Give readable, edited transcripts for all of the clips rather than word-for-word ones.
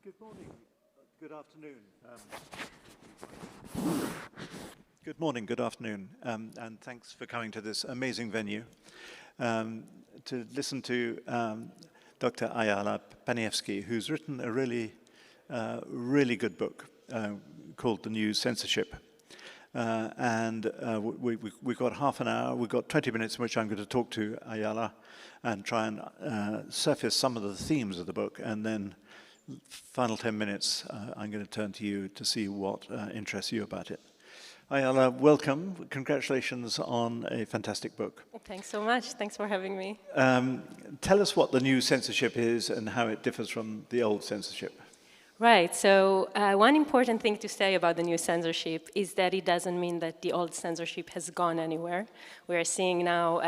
Good morning, good afternoon. Good morning, good afternoon, and thanks for coming to this amazing venue to listen to Dr. Ayala Panievsky, who's written a really good book called The New Censorship. We've got half an hour, we've got 20 minutes in which I'm going to talk to Ayala and try and surface some of the themes of the book, and then final 10 minutes, I'm going to turn to you to see what interests you about it. Ayala, welcome. Congratulations on a fantastic book. Thanks so much. Thanks for having me. Tell us what the new censorship is and how it differs from the old censorship. Right. So one important thing to say about the new censorship is that it doesn't mean that the old censorship has gone anywhere. We are seeing now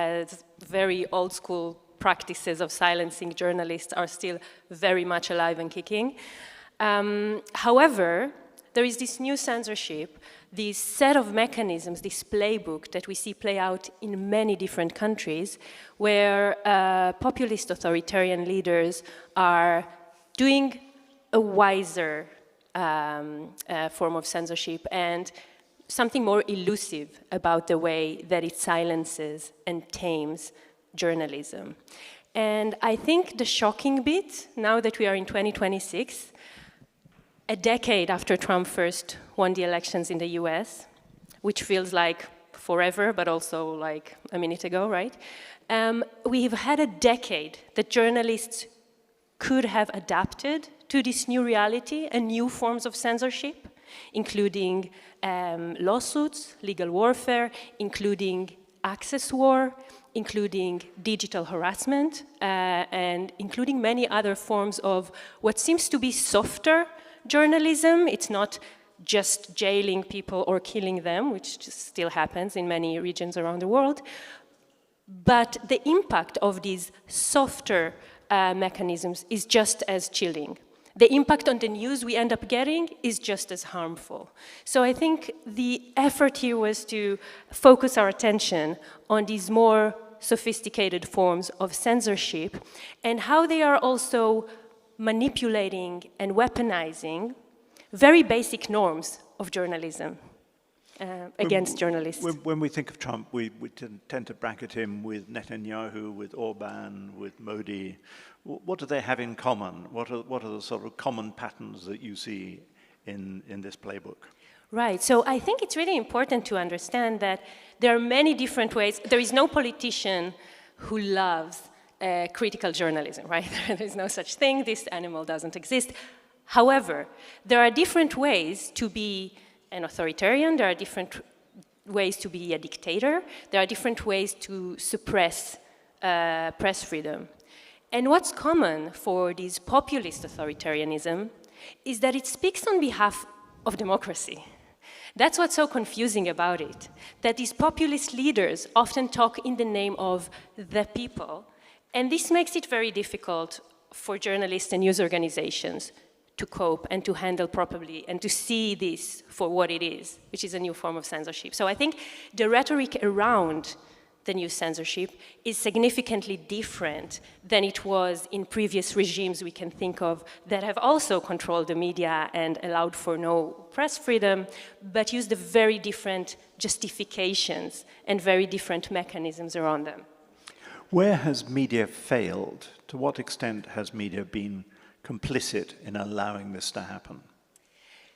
very old school practices of silencing journalists are still very much alive and kicking. However, there is this new censorship, this set of mechanisms, this playbook that we see play out in many different countries, where populist authoritarian leaders are doing a wiser form of censorship and something more elusive about the way that it silences and tames journalism. And I think the shocking bit, now that we are in 2026, a decade after Trump first won the elections in the US, which feels like forever, but also like a minute ago, right? We've had a decade that journalists could have adapted to this new reality and new forms of censorship, including lawsuits, legal warfare, including access war, including digital harassment, and including many other forms of what seems to be softer journalism. It's not just jailing people or killing them, which still happens in many regions around the world, but the impact of these softer mechanisms is just as chilling. The impact on the news we end up getting is just as harmful. So I think the effort here was to focus our attention on these more sophisticated forms of censorship and how they are also manipulating and weaponizing very basic norms of journalism against journalists. When we think of Trump, we tend to bracket him with Netanyahu, with Orban, with Modi. What do they have in common? What are the sort of common patterns that you see in this playbook? Right, so I think it's really important to understand that there are many different ways. There is no politician who loves critical journalism, right? There's no such thing, this animal doesn't exist. However, there are different ways to be an authoritarian, there are different ways to be a dictator, there are different ways to suppress press freedom. And what's common for this populist authoritarianism is that it speaks on behalf of democracy. That's what's so confusing about it, that these populist leaders often talk in the name of the people, and this makes it very difficult for journalists and news organizations to cope and to handle properly and to see this for what it is, which is a new form of censorship. So I think the rhetoric around the new censorship is significantly different than it was in previous regimes we can think of that have also controlled the media and allowed for no press freedom, but used the very different justifications and very different mechanisms around them. Where has media failed? To what extent has media been complicit in allowing this to happen?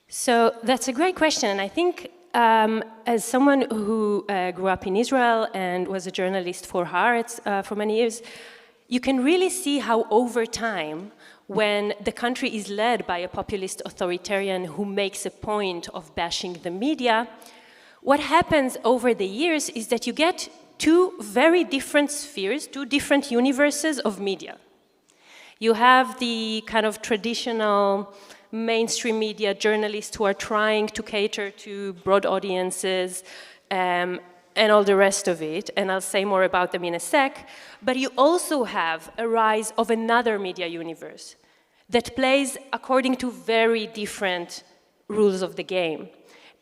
So that's a great question, and I think as someone who grew up in Israel and was a journalist for Haaretz for many years, you can really see how over time, when the country is led by a populist authoritarian who makes a point of bashing the media, what happens over the years is that you get two very different spheres, two different universes of media. You have the kind of traditional mainstream media journalists who are trying to cater to broad audiences and all the rest of it, and I'll say more about them in a sec, but you also have a rise of another media universe that plays according to very different rules of the game.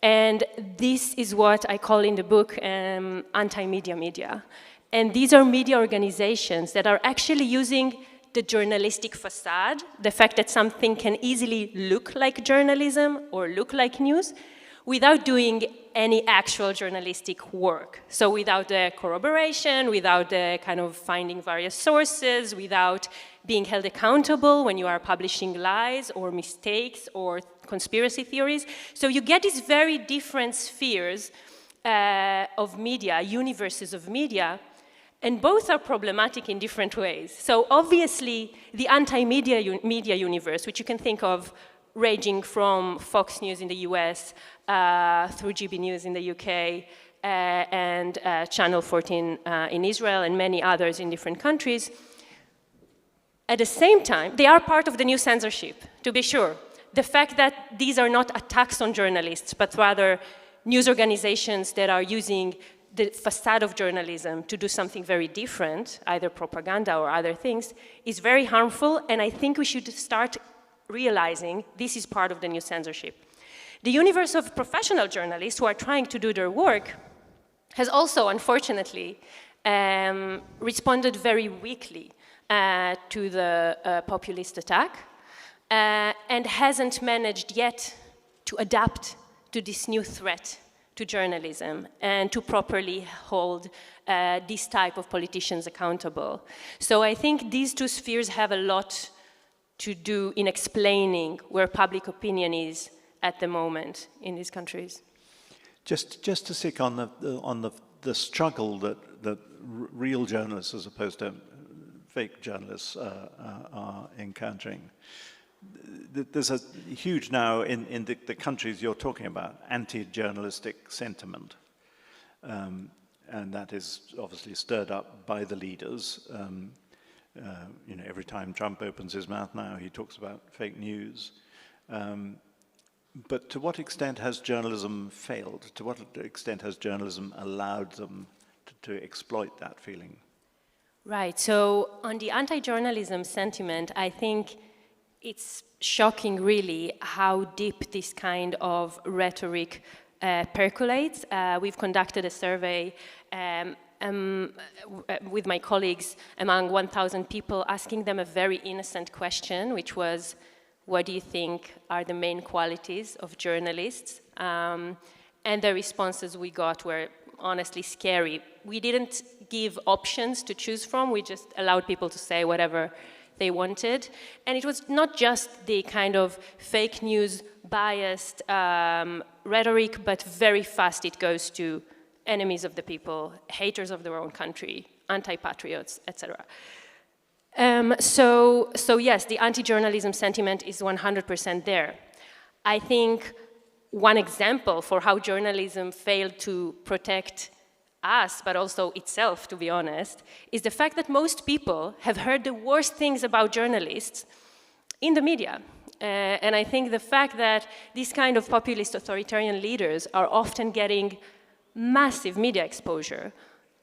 And this is what I call in the book anti-media media. And these are media organizations that are actually using the journalistic facade, the fact that something can easily look like journalism or look like news without doing any actual journalistic work. So without the corroboration, without the kind of finding various sources, without being held accountable when you are publishing lies or mistakes or conspiracy theories. So you get these very different spheres of media, universes of media, and both are problematic in different ways. So obviously, the anti-media media universe, which you can think of ranging from Fox News in the US through GB News in the UK and Channel 14 in Israel and many others in different countries. At the same time, they are part of the new censorship, to be sure. The fact that these are not attacks on journalists, but rather news organizations that are using the facade of journalism to do something very different, either propaganda or other things, is very harmful, and I think we should start realizing this is part of the new censorship. The universe of professional journalists who are trying to do their work has also, unfortunately, responded very weakly to the populist attack and hasn't managed yet to adapt to this new threat to journalism and to properly hold this type of politicians accountable. So I think these two spheres have a lot to do in explaining where public opinion is at the moment in these countries. Just to stick on the struggle that real journalists as opposed to fake journalists are encountering. There's a huge now in the countries you're talking about anti-journalistic sentiment, and that is obviously stirred up by the leaders. You know, every time Trump opens his mouth now, he talks about fake news. But to what extent has journalism failed? To what extent has journalism allowed them to exploit that feeling? Right, so on the anti-journalism sentiment, I think it's shocking really how deep this kind of rhetoric percolates. We've conducted a survey with my colleagues among 1,000 people, asking them a very innocent question, which was, what do you think are the main qualities of journalists? And the responses we got were honestly scary. We didn't give options to choose from, we just allowed people to say whatever they wanted. And it was not just the kind of fake news biased rhetoric, but very fast it goes to enemies of the people, haters of their own country, anti-patriots, etc. So yes, the anti-journalism sentiment is 100% there. I think one example for how journalism failed to protect us, but also itself, to be honest, is the fact that most people have heard the worst things about journalists in the media. And I think the fact that these kind of populist authoritarian leaders are often getting massive media exposure,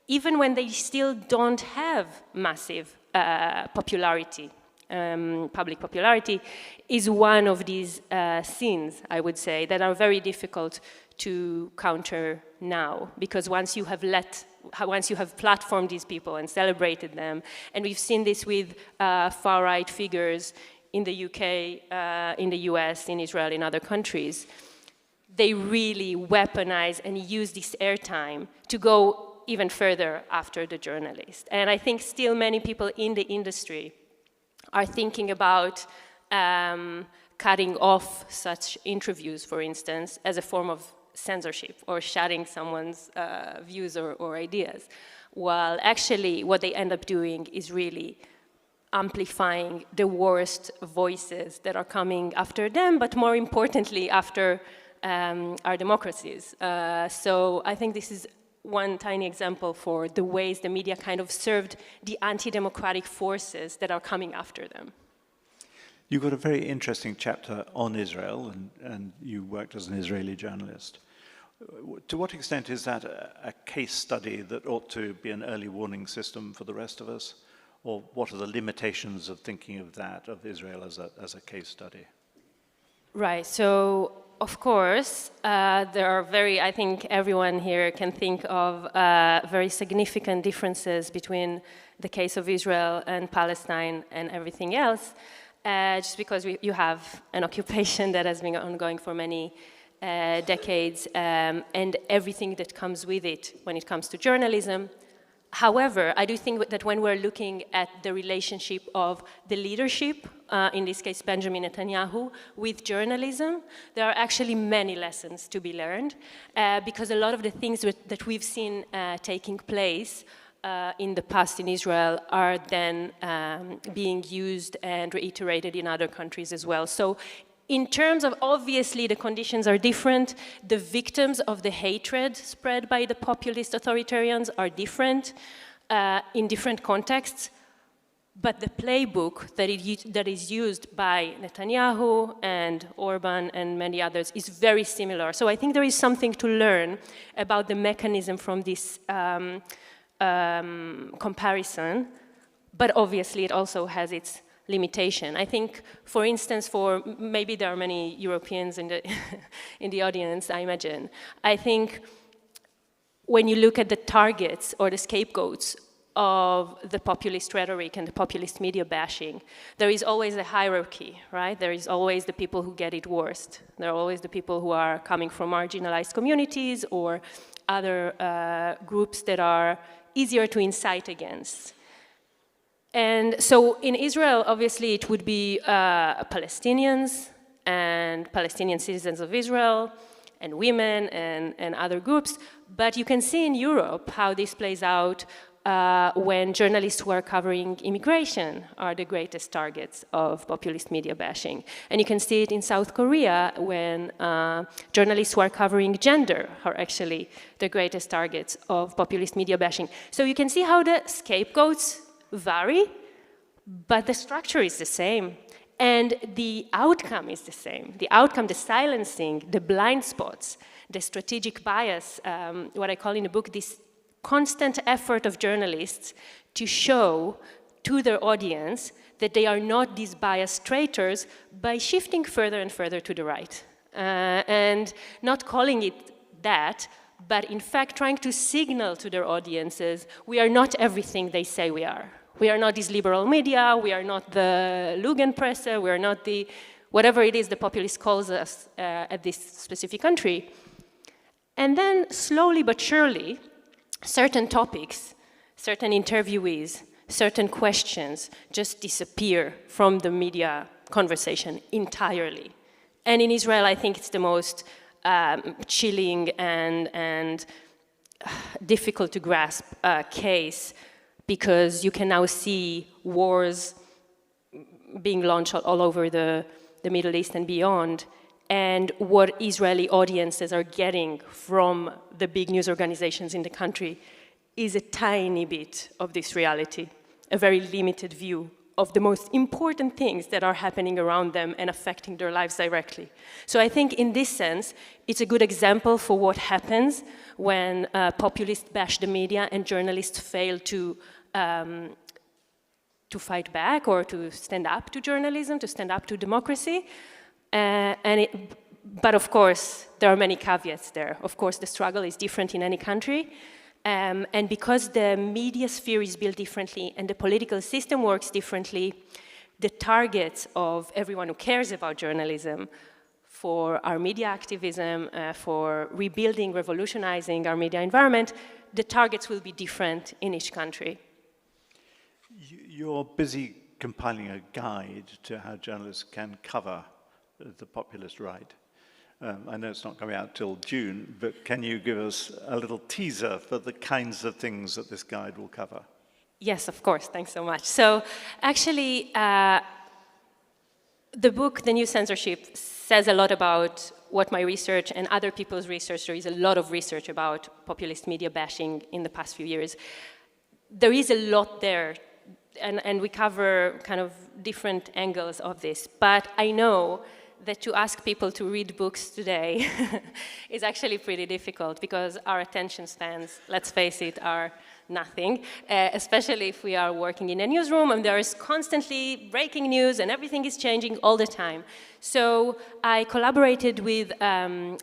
even when they still don't have massive popularity, public popularity, is one of these sins, I would say, that are very difficult to counter now, because once you have platformed these people and celebrated them, and we've seen this with far-right figures in the UK, in the US, in Israel, in other countries, they really weaponize and use this airtime to go even further after the journalist. And I think still many people in the industry are thinking about cutting off such interviews, for instance, as a form of censorship or shutting someone's views or ideas, while actually what they end up doing is really amplifying the worst voices that are coming after them, but more importantly, after our democracies. So I think this is one tiny example for the ways the media kind of served the anti-democratic forces that are coming after them. You've got a very interesting chapter on Israel, and you worked as an Israeli journalist. To what extent is that a case study that ought to be an early warning system for the rest of us? Or what are the limitations of thinking of that, of Israel as a case study? Right, so of course, there are I think everyone here can think of very significant differences between the case of Israel and Palestine and everything else, just because you have an occupation that has been ongoing for many decades, and everything that comes with it when it comes to journalism. However, I do think that when we're looking at the relationship of the leadership, in this case Benjamin Netanyahu, with journalism, there are actually many lessons to be learned, because a lot of the things that we've seen taking place in the past in Israel are then being used and reiterated in other countries as well. So in terms of, obviously, the conditions are different. The victims of the hatred spread by the populist authoritarians are different in different contexts. But the playbook that is used by Netanyahu and Orban and many others is very similar. So I think there is something to learn about the mechanism from this comparison. But obviously, it also has its limitation. I think, for instance, maybe there are many Europeans in the in the audience, I imagine. I think when you look at the targets or the scapegoats of the populist rhetoric and the populist media bashing, there is always a hierarchy, right? There is always the people who get it worst. There are always the people who are coming from marginalized communities or other groups that are easier to incite against. And so in Israel, obviously, it would be Palestinians and Palestinian citizens of Israel and women and other groups. But you can see in Europe how this plays out when journalists who are covering immigration are the greatest targets of populist media bashing. And you can see it in South Korea when journalists who are covering gender are actually the greatest targets of populist media bashing. So you can see how the scapegoats vary, but the structure is the same. And the outcome is the same. The outcome, the silencing, the blind spots, the strategic bias, what I call in the book, this constant effort of journalists to show to their audience that they are not these biased traitors by shifting further and further to the right. And not calling it that, but in fact trying to signal to their audiences, we are not everything they say we are. We are not this liberal media, we are not the Lugenpresse, we are not the, whatever it is the populist calls us at this specific country. And then slowly but surely, certain topics, certain interviewees, certain questions just disappear from the media conversation entirely. And in Israel, I think it's the most chilling and difficult to grasp case, because you can now see wars being launched all over the Middle East and beyond, and what Israeli audiences are getting from the big news organizations in the country is a tiny bit of this reality, a very limited view of the most important things that are happening around them and affecting their lives directly. So I think in this sense, it's a good example for what happens when populists bash the media and journalists fail to fight back or to stand up to journalism, to stand up to democracy. But of course, there are many caveats there. Of course, the struggle is different in any country. And because the media sphere is built differently and the political system works differently, the targets of everyone who cares about journalism, for our media activism, for rebuilding, revolutionizing our media environment, the targets will be different in each country. You're busy compiling a guide to how journalists can cover the populist right. I know it's not coming out till June, but can you give us a little teaser for the kinds of things that this guide will cover? Yes, of course. Thanks so much. So actually, the book, The New Censorship, says a lot about what my research and other people's research. There is a lot of research about populist media bashing in the past few years. There is a lot there, and we cover kind of different angles of this. But I know that to ask people to read books today is actually pretty difficult, because our attention spans, let's face it, are nothing, especially if we are working in a newsroom and there is constantly breaking news and everything is changing all the time. So I collaborated with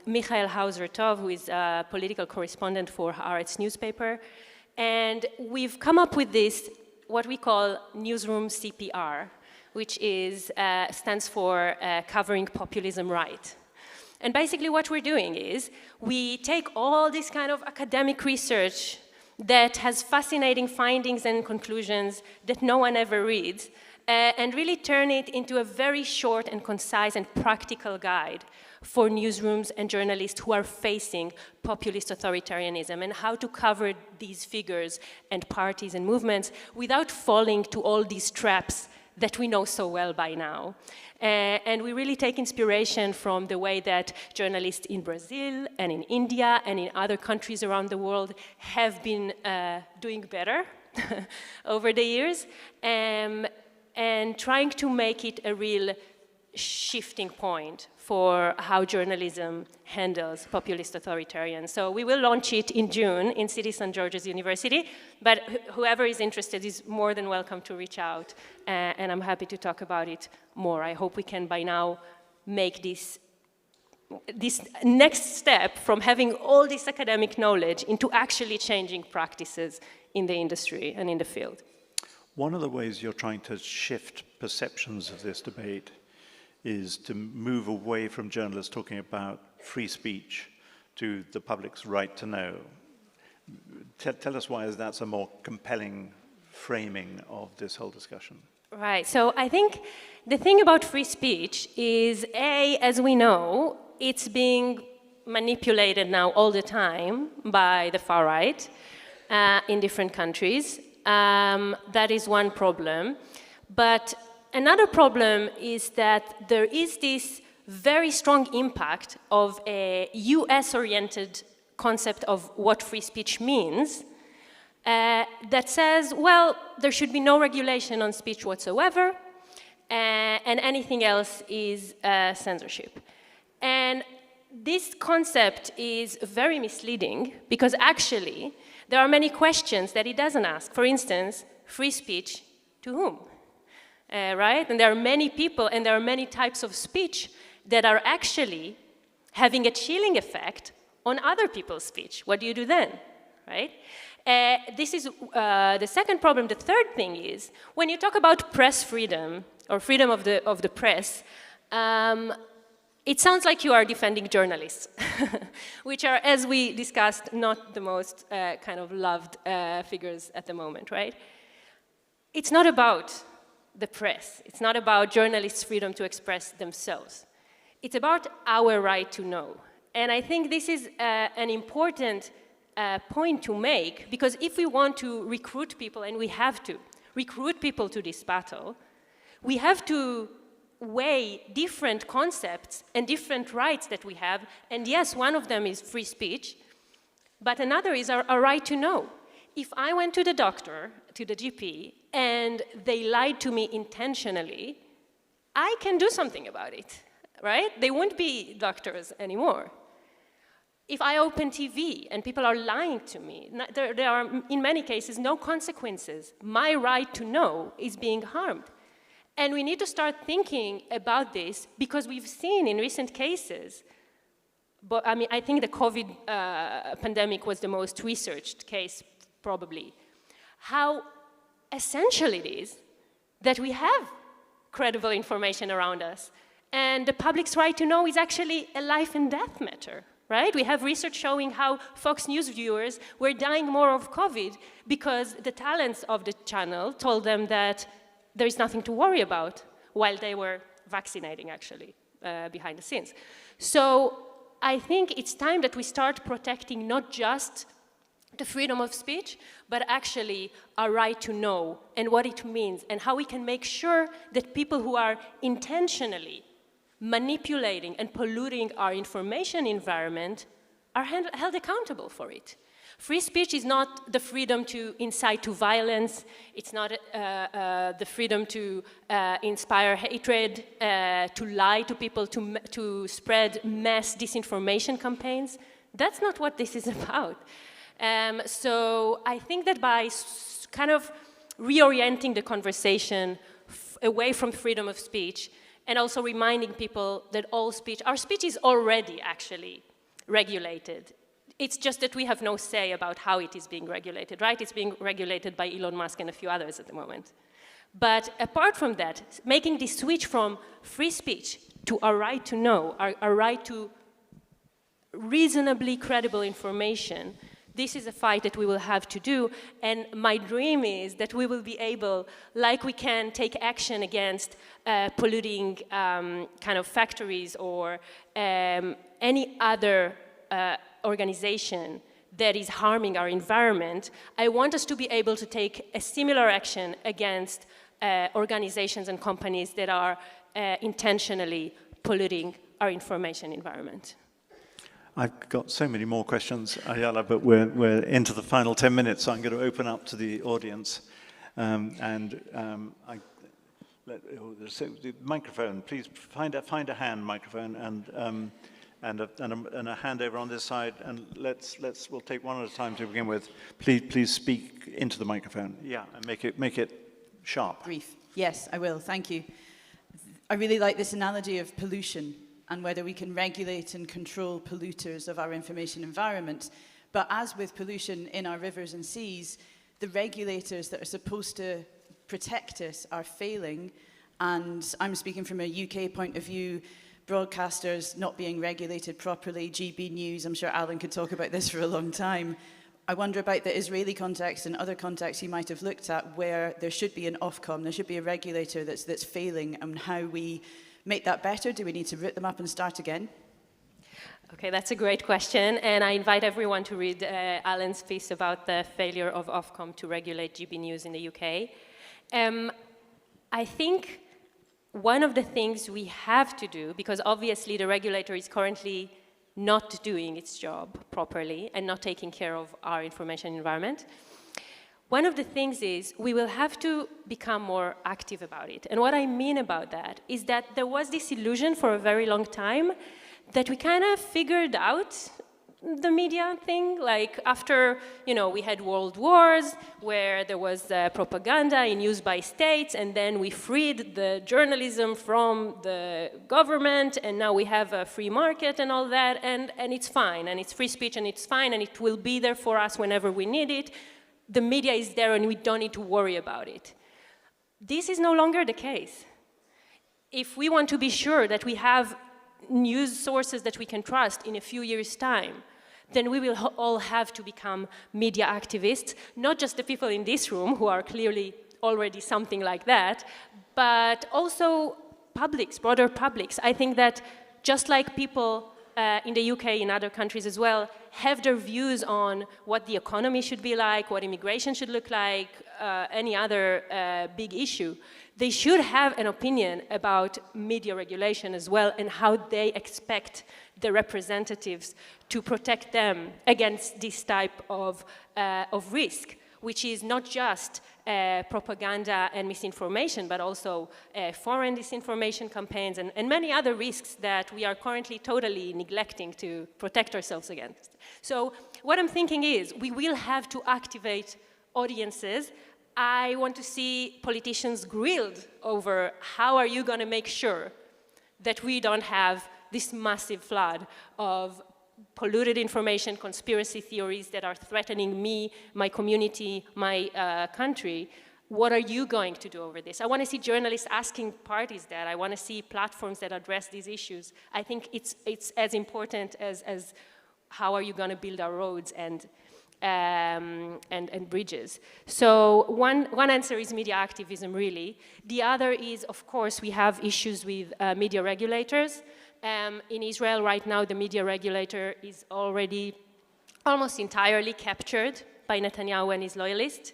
Michael Hauser-Tov, who is a political correspondent for Haaretz newspaper, and we've come up with this what we call newsroom CPR, which stands for Covering Populism Right. And basically what we're doing is we take all this kind of academic research that has fascinating findings and conclusions that no one ever reads, and really turn it into a very short and concise and practical guide for newsrooms and journalists who are facing populist authoritarianism, and how to cover these figures and parties and movements without falling to all these traps that we know so well by now. And we really take inspiration from the way that journalists in Brazil and in India and in other countries around the world have been doing better over the years, and trying to make it a real shifting point for how journalism handles populist authoritarians. So we will launch it in June in City St. George's University, but whoever is interested is more than welcome to reach out, and I'm happy to talk about it more. I hope we can by now make this next step from having all this academic knowledge into actually changing practices in the industry and in the field. One of the ways you're trying to shift perceptions of this debate is to move away from journalists talking about free speech to the public's right to know. Tell us why that's a more compelling framing of this whole discussion. Right, so I think the thing about free speech is, as we know, it's being manipulated now all the time by the far right in different countries. That is one problem. But another problem is that there is this very strong impact of a US-oriented concept of what free speech means that says, well, there should be no regulation on speech whatsoever, and anything else is censorship. And this concept is very misleading because actually there are many questions that it doesn't ask. For instance, free speech to whom? Right? And there are many people and there are many types of speech that are actually having a chilling effect on other people's speech. What do you do then? Right? This is the second problem. The third thing is, when you talk about press freedom or freedom of the press, it sounds like you are defending journalists, which are, as we discussed, not the most kind of loved figures at the moment, right? It's not about the press. It's not about journalists' freedom to express themselves. It's about our right to know. And I think this is an important point to make, because if we want to recruit people, and we have to recruit people to this battle, we have to weigh different concepts and different rights that we have. And yes, one of them is free speech, but another is our right to know. If I went to the doctor, to the GP, and they lied to me intentionally, I can do something about it, right? They won't be doctors anymore. If I open TV and people are lying to me, there are, in many cases, no consequences. My right to know is being harmed. And we need to start thinking about this, because we've seen in recent cases, but I mean, I think the COVID pandemic was the most researched case, probably, how essential it is that we have credible information around us. And the public's right to know is actually a life and death matter, right? We have research showing how Fox News viewers were dying more of COVID because the talents of the channel told them that there is nothing to worry about, while they were vaccinating, actually, behind the scenes. So I think it's time that we start protecting not just the freedom of speech, but actually our right to know and what it means, and how we can make sure that people who are intentionally manipulating and polluting our information environment are held accountable for it. Free speech is not the freedom to incite to violence. It's not the freedom to inspire hatred, to lie to people, to spread mass disinformation campaigns. That's not what this is about. So I think that by kind of reorienting the conversation away from freedom of speech, and also reminding people that our speech is already actually regulated. It's just that we have no say about how it is being regulated, right? It's being regulated by Elon Musk and a few others at the moment. But apart from that, making this switch from free speech to our right to know, our right to reasonably credible information, this is a fight that we will have to do. And my dream is that we will be able, like we can take action against polluting kind of factories or any other organization that is harming our environment, I want us to be able to take a similar action against organizations and companies that are intentionally polluting our information environment. I've got so many more questions, Ayala, but we're into the final 10 minutes, so I'm going to open up to the audience. The microphone, please find a hand microphone and a hand over on this side, and we'll take one at a time to begin with. Please speak into the microphone. Yeah, and make it sharp. Brief. Yes, I will. Thank you. I really like this analogy of pollution and whether we can regulate and control polluters of our information environment. But as with pollution in our rivers and seas, the regulators that are supposed to protect us are failing. And I'm speaking from a UK point of view, broadcasters not being regulated properly, GB News, I'm sure Alan could talk about this for a long time. I wonder about the Israeli context and other contexts you might have looked at where there should be an Ofcom, there should be a regulator that's failing, and how we make that better. Do we need to root them up and start again? Okay, that's a great question, and I invite everyone to read Alan's piece about the failure of Ofcom to regulate GB News in the UK. I think one of the things we have to do, because obviously the regulator is currently not doing its job properly and not taking care of our information environment, one of the things is we will have to become more active about it. And what I mean about that is that there was this illusion for a very long time that we kind of figured out the media thing, like after, we had world wars where there was propaganda in use by states, and then we freed the journalism from the government, and now we have a free market and all that, and it's fine, and it's free speech, and it's fine, and it will be there for us whenever we need it. The media is there and we don't need to worry about it. This is no longer the case. If we want to be sure that we have news sources that we can trust in a few years' time, then we will all have to become media activists, not just the people in this room who are clearly already something like that, but also publics, broader publics. I think that just like people in the UK, in other countries as well, have their views on what the economy should be like, what immigration should look like, any other big issue, they should have an opinion about media regulation as well and how they expect the representatives to protect them against this type of risk, which is not just propaganda and misinformation, but also foreign disinformation campaigns and many other risks that we are currently totally neglecting to protect ourselves against. So what I'm thinking is we will have to activate audiences. I want to see politicians grilled over how are you going to make sure that we don't have this massive flood of polluted information, conspiracy theories that are threatening me, my community, my country. What are you going to do over this? I want to see journalists asking parties that. I want to see platforms that address these issues. I think it's as important as how are you going to build our roads and bridges. So one answer is media activism, really. The other is, of course, we have issues with media regulators. In Israel right now, the media regulator is already almost entirely captured by Netanyahu and his loyalists.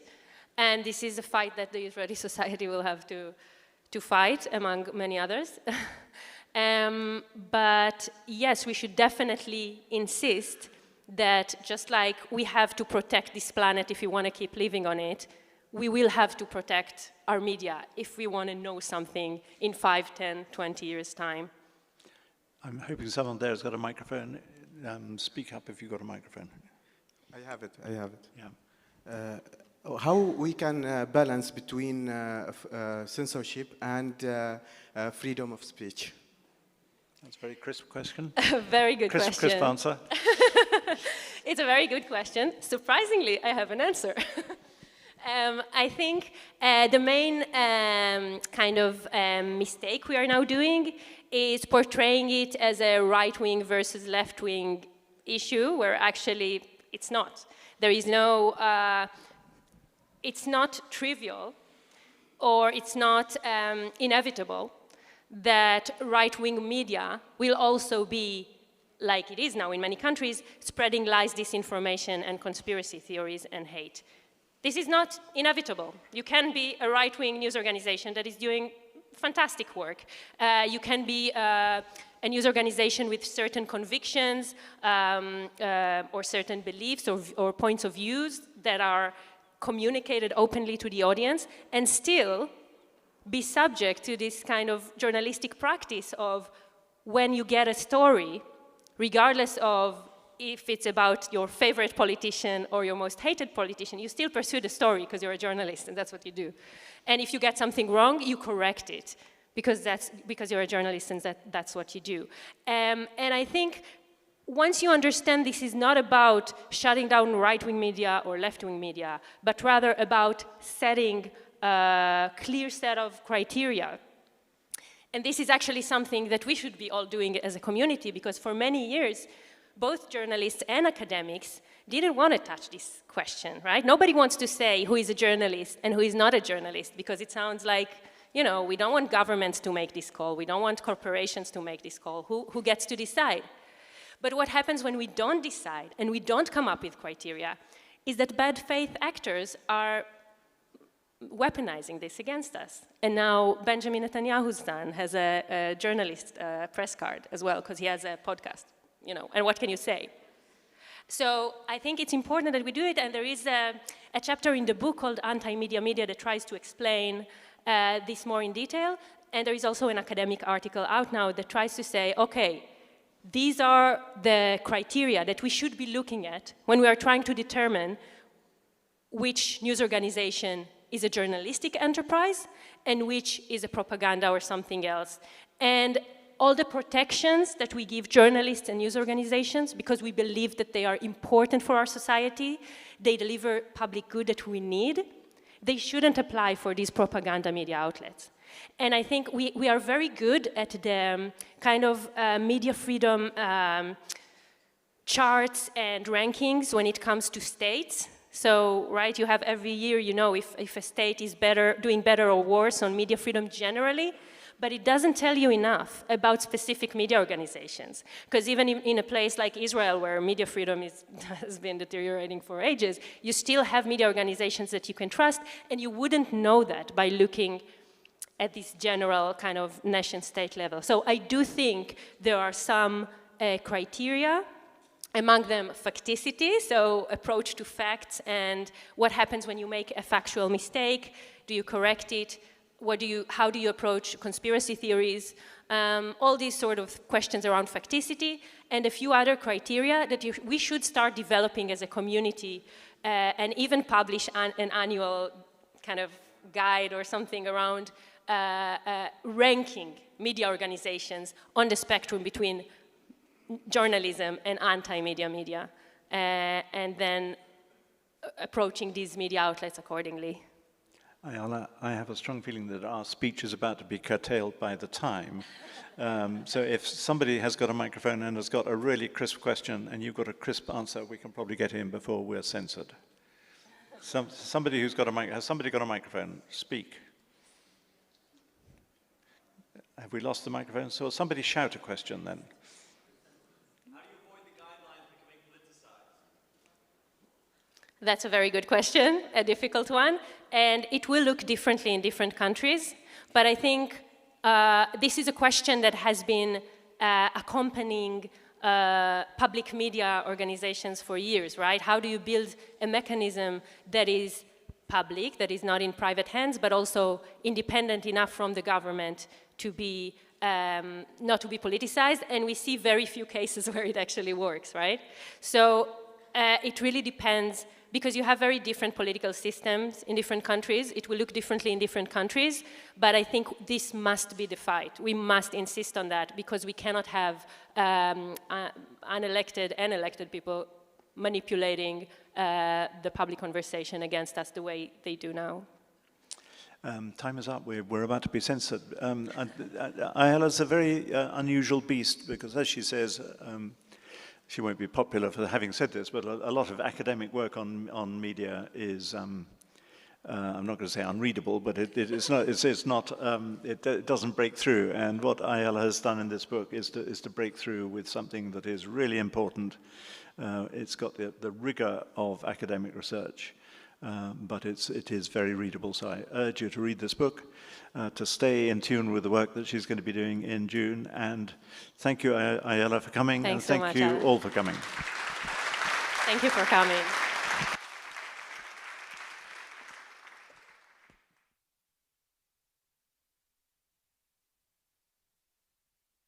And this is a fight that the Israeli society will have to fight, among many others. But yes, we should definitely insist that just like we have to protect this planet if we want to keep living on it, we will have to protect our media if we want to know something in 5, 10, 20 years' time. I'm hoping someone there has got a microphone. Speak up if you've got a microphone. I have it. Yeah. How we can balance between censorship and freedom of speech? That's a very crisp question. Very good question. Crisp answer. It's a very good question. Surprisingly, I have an answer. I think the main kind of mistake we are now doing is portraying it as a right-wing versus left-wing issue, where actually it's not. There is no, it's not trivial, or it's not inevitable that right-wing media will also be, like it is now in many countries, spreading lies, disinformation, and conspiracy theories and hate. This is not inevitable. You can be a right-wing news organization that is doing fantastic work. You can be a news organization with certain convictions or certain beliefs or points of views that are communicated openly to the audience and still be subject to this kind of journalistic practice of when you get a story, regardless of if it's about your favorite politician or your most hated politician, you still pursue the story because you're a journalist and that's what you do. And if you get something wrong, you correct it because you're a journalist and that's what you do. And I think once you understand this is not about shutting down right-wing media or left-wing media, but rather about setting a clear set of criteria. And this is actually something that we should be all doing as a community, because for many years, both journalists and academics didn't want to touch this question, right? Nobody wants to say who is a journalist and who is not a journalist, because it sounds like, you know, we don't want governments to make this call, we don't want corporations to make this call, who gets to decide? But what happens when we don't decide and we don't come up with criteria is that bad faith actors are weaponizing this against us. And now Benjamin Netanyahu's son has a journalist press card as well, because he has a podcast, you know, and what can you say? So I think it's important that we do it, and there is a chapter in the book called Anti-Media Media that tries to explain this more in detail, and there is also an academic article out now that tries to say, okay, these are the criteria that we should be looking at when we are trying to determine which news organization is a journalistic enterprise and which is a propaganda or something else. And all the protections that we give journalists and news organizations, because we believe that they are important for our society, they deliver public good that we need, they shouldn't apply for these propaganda media outlets. And I think we are very good at the kind of media freedom charts and rankings when it comes to states. So, right, you have every year, you know, if a state is doing better or worse on media freedom generally, but it doesn't tell you enough about specific media organizations. Because even in a place like Israel, where media freedom has been deteriorating for ages, you still have media organizations that you can trust, and you wouldn't know that by looking at this general kind of nation-state level. So I do think there are some criteria, among them facticity, so approach to facts and what happens when you make a factual mistake, do you correct it, how do you approach conspiracy theories, all these sort of questions around facticity, and a few other criteria that we should start developing as a community and even publish an annual kind of guide or something around ranking media organizations on the spectrum between journalism and anti-media media, and then approaching these media outlets accordingly. Ayala, I have a strong feeling that our speech is about to be curtailed by the time. So if somebody has got a microphone and has got a really crisp question and you've got a crisp answer, we can probably get in before we're censored. Somebody who's got has somebody got a microphone? Speak. Have we lost the microphone? So somebody shout a question then. That's a very good question, a difficult one, and it will look differently in different countries, but I think this is a question that has been accompanying public media organizations for years, right? How do you build a mechanism that is public, that is not in private hands, but also independent enough from the government to be not to be politicized? And we see very few cases where it actually works, right? So it really depends, because you have very different political systems in different countries. It will look differently in different countries, but I think this must be the fight. We must insist on that, because we cannot have unelected and elected people manipulating the public conversation against us the way they do now. Time is up. We're about to be censored. Ayala's a very unusual beast because, as she says, she won't be popular for having said this, but a lot of academic work on media is, I'm not going to say unreadable, but it doesn't break through. And what Ayala has done in this book is to break through with something that is really important. It's got the rigor of academic research. But it is very readable, so I urge you to read this book, to stay in tune with the work that she's going to be doing in June. And thank you, Ayala, for coming. Thanks and thank so much, you Alan. all for coming. Thank you for coming.